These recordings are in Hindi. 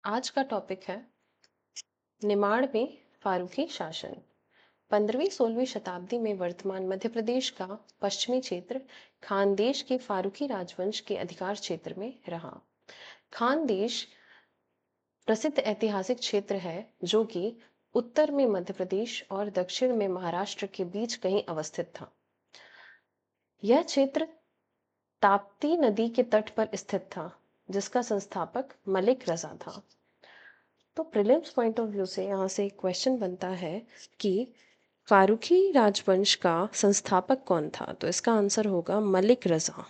आज का टॉपिक है निमाड़ में फारूकी शासन। 15वीं-16वीं शताब्दी में वर्तमान मध्य प्रदेश का पश्चिमी क्षेत्र खानदेश के फारूकी राजवंश के अधिकार क्षेत्र में रहा। खानदेश प्रसिद्ध ऐतिहासिक क्षेत्र है जो कि उत्तर में मध्य प्रदेश और दक्षिण में महाराष्ट्र के बीच कहीं अवस्थित था। यह क्षेत्र ताप्ती नदी के तट पर स्थित था, जिसका संस्थापक मलिक रजा था। तो प्रीलिम्स पॉइंट ऑफ व्यू से यहाँ से एक क्वेश्चन बनता है कि फारूकी राजवंश का संस्थापक कौन था। तो इसका आंसर होगा मलिक रजा।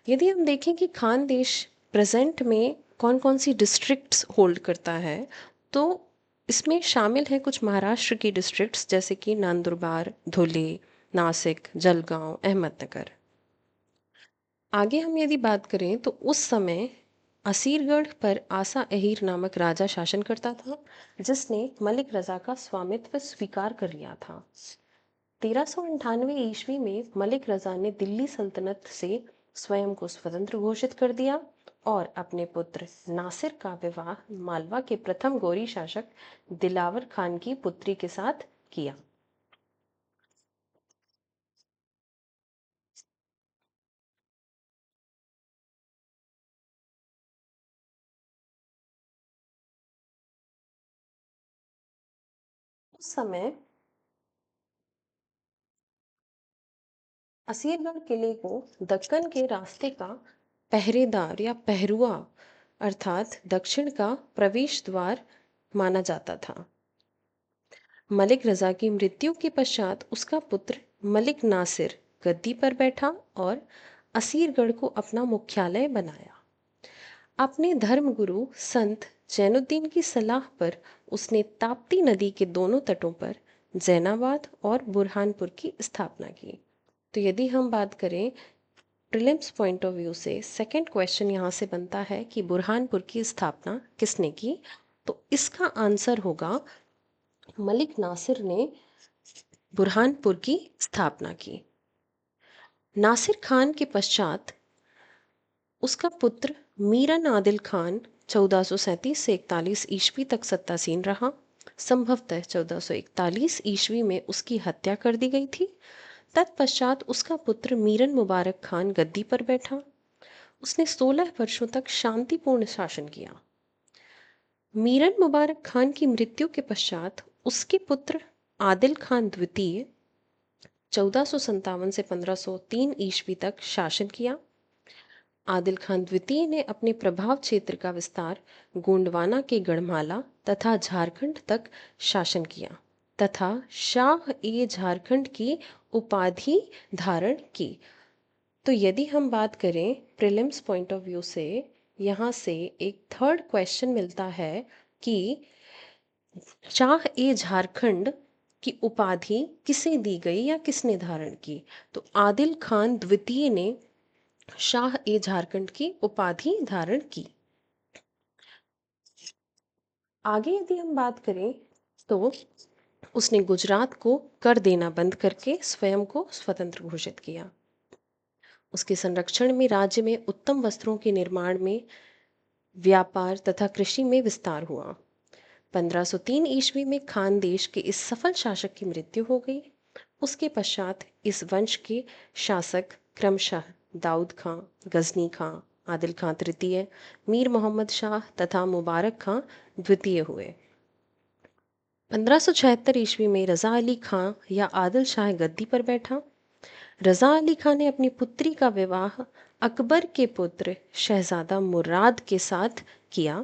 यदि हम देखें कि खानदेश प्रेजेंट में कौन कौन सी डिस्ट्रिक्ट्स होल्ड करता है, तो इसमें शामिल है कुछ महाराष्ट्र की डिस्ट्रिक्ट्स जैसे कि नंदुरबार, धुले, नासिक, जलगांव, अहमदनगर। आगे हम यदि बात करें तो उस समय असीरगढ़ पर आसा अहीर नामक राजा शासन करता था, जिसने मलिक रजा का स्वामित्व स्वीकार कर लिया था। 1398 ईस्वी में मलिक रजा ने दिल्ली सल्तनत से स्वयं को स्वतंत्र घोषित कर दिया और अपने पुत्र नासिर का विवाह मालवा के प्रथम गौरी शासक दिलावर खान की पुत्री के साथ किया। उस समय असीरगढ़ किले को दक्कन के रास्ते का पहरेदार या पहरुआ अर्थात दक्षिण का प्रवेश द्वार माना जाता था। मलिक रजा की मृत्यु के पश्चात उसका पुत्र मलिक नासिर गद्दी पर बैठा और असीरगढ़ को अपना मुख्यालय बनाया। अपने धर्मगुरु संत जैनुद्दीन की सलाह पर उसने ताप्ती नदी के दोनों तटों पर जैनाबाद और बुरहानपुर की स्थापना की। तो यदि हम बात करें प्रीलिम्स पॉइंट ऑफ व्यू से, सेकंड क्वेश्चन यहाँ से बनता है कि बुरहानपुर की स्थापना किसने की। तो इसका आंसर होगा मलिक नासिर ने बुरहानपुर की स्थापना की। नासिर खान के पश्चात उसका पुत्र मीरन आदिल खान 1437 से 41 ईस्वी तक सत्तासीन रहा। संभवतः 1441 ईस्वी में उसकी हत्या कर दी गई थी। तत्पश्चात उसका पुत्र मीरन मुबारक खान गद्दी पर बैठा। उसने 16 वर्षों तक शांतिपूर्ण शासन किया। मीरन मुबारक खान की मृत्यु के पश्चात उसके पुत्र आदिल खान द्वितीय 1457 से 1503 ईस्वी तक शासन किया। आदिल खान द्वितीय ने अपने प्रभाव क्षेत्र का विस्तार गोंडवाना के गढ़माला तथा झारखंड तक शासन किया तथा शाह ए झारखंड की उपाधि धारण की। तो यदि हम बात करें प्रीलिम्स पॉइंट ऑफ व्यू से, यहाँ से एक थर्ड क्वेश्चन मिलता है कि शाह ए झारखंड की उपाधि किसे दी गई या किसने धारण की। तो आदिल खान द्वितीय ने शाह ए झारखंड की उपाधि धारण की। आगे यदि हम बात करें तो उसने गुजरात को कर देना बंद करके स्वयं को स्वतंत्र घोषित किया। उसके संरक्षण में राज्य में उत्तम वस्त्रों के निर्माण में, व्यापार तथा कृषि में विस्तार हुआ। 1503 ईस्वी में खानदेश के इस सफल शासक की मृत्यु हो गई। उसके पश्चात इस वंश के शासक क्रमशः दाऊद खां, गजनी खां, आदिल खां तृतीय, मीर मोहम्मद शाह तथा मुबारक खां द्वितीय हुए। 1576 ईस्वी में रज़ा अली खां या आदिल शाह गद्दी पर बैठा। रज़ा अली खां ने अपनी पुत्री का विवाह अकबर के पुत्र शहजादा मुराद के साथ किया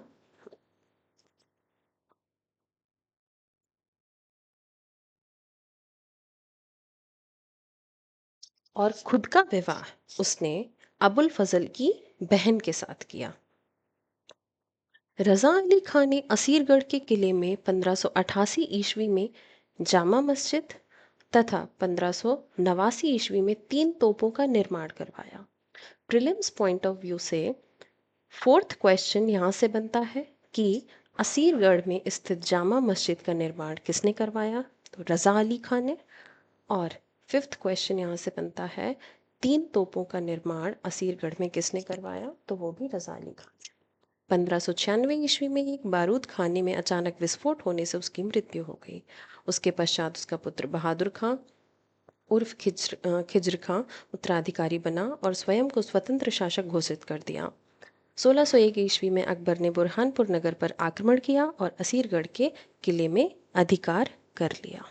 और खुद का विवाह उसने अबुल फजल की बहन के साथ किया। रज़ा अली खां ने असीरगढ़ के किले में 1588 ईस्वी में जामा मस्जिद तथा 1589 ईस्वी में 3 तोपों का निर्माण करवाया। प्रीलिम्स पॉइंट ऑफ व्यू से फोर्थ क्वेश्चन यहाँ से बनता है कि असीरगढ़ में स्थित जामा मस्जिद का निर्माण किसने करवाया। तो रज़ा अली खान ने। और फिफ्थ क्वेश्चन यहाँ से बनता है 3 तोपों का निर्माण असीरगढ़ में किसने करवाया। तो वो भी रज़ा अली खान। 1596 ईस्वी में एक बारूद खाने में अचानक विस्फोट होने से उसकी मृत्यु हो गई। उसके पश्चात उसका पुत्र बहादुर खां उर्फ खिज्र खां उत्तराधिकारी बना और स्वयं को स्वतंत्र शासक घोषित कर दिया। 1601 ईस्वी में अकबर ने बुरहानपुर नगर पर आक्रमण किया और असीरगढ़ के किले में अधिकार कर लिया।